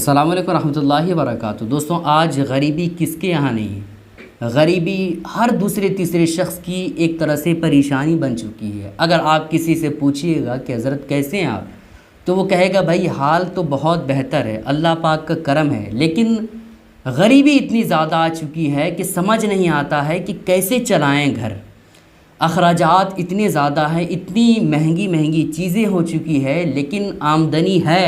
السلام علیکم ورحمۃ اللہ وبرکاتہ۔ دوستوں، آج غریبی کس کے یہاں نہیں ہے؟ غریبی ہر دوسرے تیسرے شخص کی ایک طرح سے پریشانی بن چکی ہے۔ اگر آپ کسی سے پوچھیے گا کہ حضرت کیسے ہیں آپ، تو وہ کہے گا بھائی حال تو بہت بہتر ہے، اللہ پاک کا کرم ہے، لیکن غریبی اتنی زیادہ آ چکی ہے کہ سمجھ نہیں آتا ہے کہ کیسے چلائیں گھر۔ اخراجات اتنے زیادہ ہیں، اتنی مہنگی مہنگی چیزیں ہو چکی ہے، لیکن آمدنی ہے،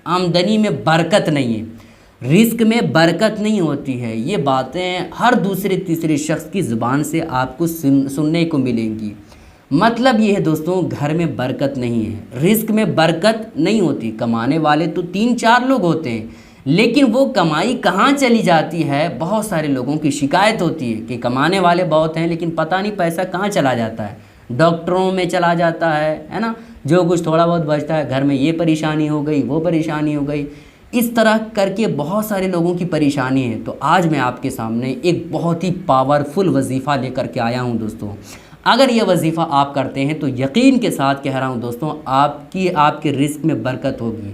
آمدنی میں برکت نہیں ہے، رزق میں برکت نہیں ہوتی ہے۔ یہ باتیں ہر دوسرے تیسرے شخص کی زبان سے آپ کو سننے کو ملیں گی۔ مطلب یہ ہے دوستوں، گھر میں برکت نہیں ہے، رزق میں برکت نہیں ہوتی۔ کمانے والے تو 3-4 لوگ ہوتے ہیں، لیکن وہ کمائی کہاں چلی جاتی ہے؟ بہت سارے لوگوں کی شکایت ہوتی ہے کہ کمانے والے بہت ہیں، لیکن پتہ نہیں پیسہ کہاں چلا جاتا ہے، ڈاکٹروں میں چلا جاتا ہے نا، جو کچھ تھوڑا بہت بچتا ہے گھر میں یہ پریشانی ہو گئی، وہ پریشانی ہو گئی، اس طرح کر کے بہت سارے لوگوں کی پریشانی ہے۔ تو آج میں آپ کے سامنے ایک بہت ہی پاورفل وظیفہ لے کر کے آیا ہوں دوستوں۔ اگر یہ وظیفہ آپ کرتے ہیں تو یقین کے ساتھ کہہ رہا ہوں دوستوں، آپ کے رزق میں برکت ہوگی،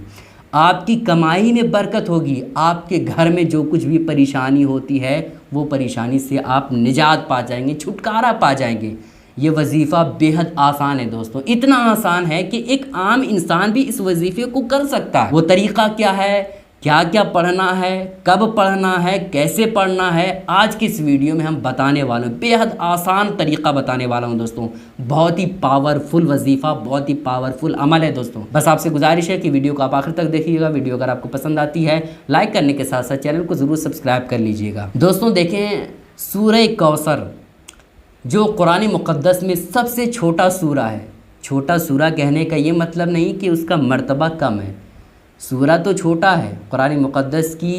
آپ کی کمائی میں برکت ہوگی، آپ کے گھر میں جو کچھ بھی پریشانی ہوتی ہے وہ پریشانی سے آپ نجات پا جائیں گے، چھٹکارا پا جائیں گے۔ یہ وظیفہ بے حد آسان ہے دوستوں، اتنا آسان ہے کہ ایک عام انسان بھی اس وظیفے کو کر سکتا ہے۔ وہ طریقہ کیا ہے، کیا کیا پڑھنا ہے، کب پڑھنا ہے، کیسے پڑھنا ہے، آج کی اس ویڈیو میں ہم بتانے والے ہیں۔ بے حد آسان طریقہ بتانے والا ہوں دوستوں، بہت ہی پاورفل وظیفہ، بہت ہی پاورفل عمل ہے دوستوں۔ بس آپ سے گزارش ہے کہ ویڈیو کو آپ آخر تک دیکھیے گا۔ ویڈیو اگر آپ کو پسند آتی ہے لائک کرنے کے ساتھ ساتھ چینل کو ضرور سبسکرائب کر لیجئے گا۔ دوستوں دیکھیں، سورہ کوثر جو قرآن مقدس میں سب سے چھوٹا سورہ ہے، چھوٹا سورہ کہنے کا یہ مطلب نہیں کہ اس کا مرتبہ کم ہے، سورہ تو چھوٹا ہے، قرآن مقدس کی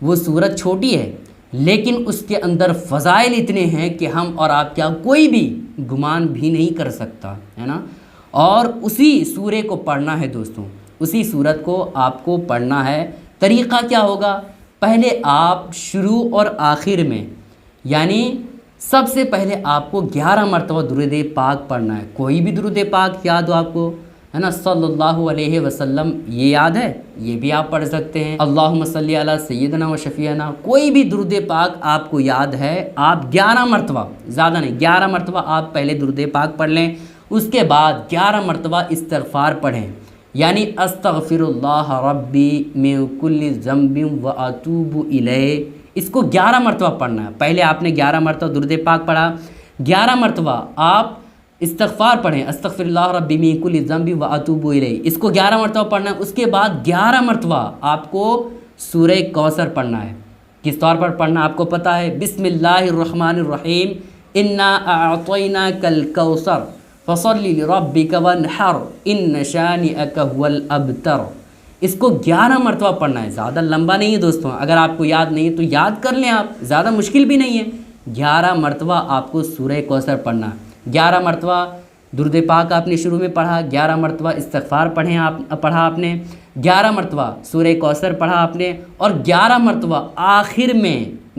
وہ سورت چھوٹی ہے، لیکن اس کے اندر فضائل اتنے ہیں کہ ہم اور آپ کیا کوئی بھی گمان بھی نہیں کر سکتا ہے نا۔ اور اسی سورے کو پڑھنا ہے دوستوں، اسی سورت کو آپ کو پڑھنا ہے۔ طریقہ کیا ہوگا؟ پہلے آپ شروع اور آخر میں، یعنی سب سے پہلے آپ کو 11 مرتبہ درود پاک پڑھنا ہے۔ کوئی بھی درود پاک یاد ہو آپ کو، ہے نا، صلی اللہ علیہ وسلم، یہ یاد ہے، یہ بھی آپ پڑھ سکتے ہیں۔ اللہم صلی علی سیدنا و شفیعنا، کوئی بھی درود پاک آپ کو یاد ہے، آپ 11 مرتبہ، زیادہ نہیں، 11 مرتبہ آپ پہلے درود پاک پڑھ لیں، اس کے بعد 11 مرتبہ استغفار پڑھیں، یعنی استغفر اللہ ربی من کل ذنب و اتوب الیہ۔ اس کو 11 مرتبہ پڑھنا ہے۔ پہلے آپ نے 11 مرتبہ درود پاک پڑھا، 11 مرتبہ آپ استغفار پڑھیں، استغفر اللہ ربی من کل ذنب و اتوب الیہ، اس کو 11 مرتبہ پڑھنا ہے۔ اس کے بعد 11 مرتبہ آپ کو سورہ کوثر پڑھنا ہے۔ کس طور پر پڑھنا آپ کو پتہ ہے؟ بسم اللہ الرحمن الرحیم، انا اعطیناک الکوثر فصل لربک وانحر ان شانئک هو الابتر۔ اس کو 11 مرتبہ پڑھنا ہے، زیادہ لمبا نہیں ہے دوستوں، اگر آپ کو یاد نہیں ہے تو یاد کر لیں، آپ زیادہ مشکل بھی نہیں ہے۔ 11 مرتبہ آپ کو سورہ کوثر پڑھنا ہے، 11 مرتبہ درود پاک آپ نے شروع میں پڑھا، 11 مرتبہ استغفار پڑھا آپ نے، 11 مرتبہ سورہ کوثر پڑھا آپ نے، اور 11 مرتبہ آخر میں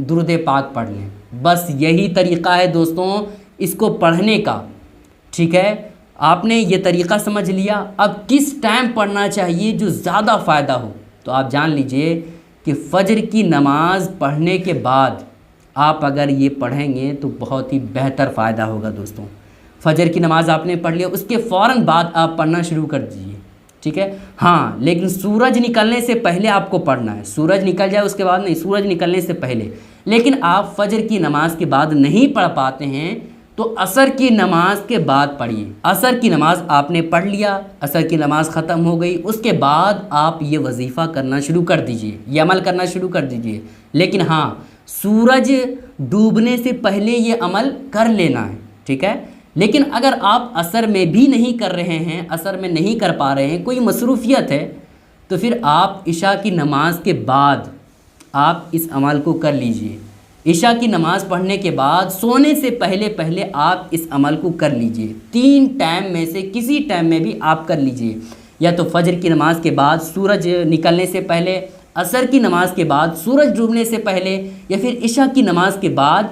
درود پاک پڑھ لیں۔ بس یہی طریقہ ہے دوستوں اس کو پڑھنے کا، ٹھیک ہے؟ آپ نے یہ طریقہ سمجھ لیا۔ اب کس ٹائم پڑھنا چاہیے جو زیادہ فائدہ ہو؟ تو آپ جان لیجئے کہ فجر کی نماز پڑھنے کے بعد آپ اگر یہ پڑھیں گے تو بہت ہی بہتر فائدہ ہوگا دوستوں۔ فجر کی نماز آپ نے پڑھ لیا، اس کے فوراً بعد آپ پڑھنا شروع کر دیجئے، ٹھیک ہے؟ ہاں، لیکن سورج نکلنے سے پہلے آپ کو پڑھنا ہے، سورج نکل جائے اس کے بعد نہیں، سورج نکلنے سے پہلے۔ لیکن آپ فجر کی نماز کے بعد نہیں پڑھ پاتے ہیں تو عصر کی نماز کے بعد پڑھیے۔ عصر کی نماز آپ نے پڑھ لیا، عصر کی نماز ختم ہو گئی، اس کے بعد آپ یہ وظیفہ کرنا شروع کر دیجئے، یہ عمل کرنا شروع کر دیجئے۔ لیکن ہاں، سورج ڈوبنے سے پہلے یہ عمل کر لینا ہے، ٹھیک ہے؟ لیکن اگر آپ عصر میں بھی نہیں کر رہے ہیں، عصر میں نہیں کر پا رہے ہیں، کوئی مصروفیت ہے، تو پھر آپ عشاء کی نماز کے بعد آپ اس عمل کو کر لیجئے۔ عشاء کی نماز پڑھنے کے بعد سونے سے پہلے آپ اس عمل کو کر لیجئے۔ 3 ٹائم میں سے کسی ٹائم میں بھی آپ کر لیجئے، یا تو فجر کی نماز کے بعد سورج نکلنے سے پہلے، عصر کی نماز کے بعد سورج ڈوبنے سے پہلے، یا پھر عشاء کی نماز کے بعد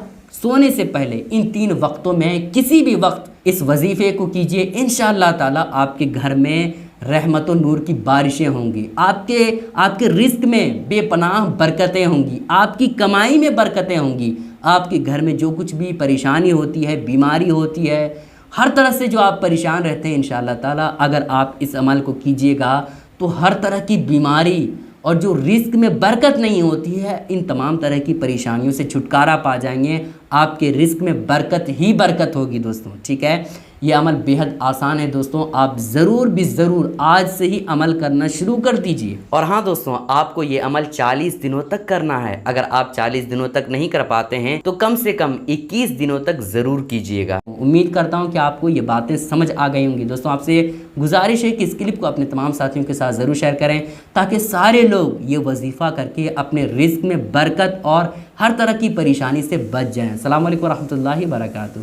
سونے سے پہلے۔ ان 3 وقتوں میں کسی بھی وقت اس وظیفے کو کیجئے، انشاءاللہ تعالی آپ کے گھر میں رحمت و نور کی بارشیں ہوں گی، آپ کے رزق میں بے پناہ برکتیں ہوں گی، آپ کی کمائی میں برکتیں ہوں گی، آپ کے گھر میں جو کچھ بھی پریشانی ہوتی ہے، بیماری ہوتی ہے، ہر طرح سے جو آپ پریشان رہتے ہیں انشاءاللہ تعالیٰ اگر آپ اس عمل کو کیجئے گا تو ہر طرح کی بیماری اور جو رزق میں برکت نہیں ہوتی ہے ان تمام طرح کی پریشانیوں سے چھٹکارا پا جائیں گے، آپ کے رزق میں برکت ہی برکت ہوگی دوستوں، ٹھیک ہے۔ یہ عمل بیحد آسان ہے دوستوں، آپ ضرور بھی ضرور آج سے ہی عمل کرنا شروع کر دیجئے۔ اور ہاں دوستوں، آپ کو یہ عمل 40 دنوں تک کرنا ہے، اگر آپ 40 دنوں تک نہیں کر پاتے ہیں تو کم سے کم 21 دنوں تک ضرور کیجئے گا۔ امید کرتا ہوں کہ آپ کو یہ باتیں سمجھ آ گئی ہوں گی۔ دوستوں آپ سے گزارش ہے کہ اس کلپ کو اپنے تمام ساتھیوں کے ساتھ ضرور شیئر کریں تاکہ سارے لوگ یہ وظیفہ کر کے اپنے رزق میں برکت اور ہر طرح کی پریشانی سے بچ جائیں۔ السلام علیکم ورحمۃ اللہ وبرکاتہ۔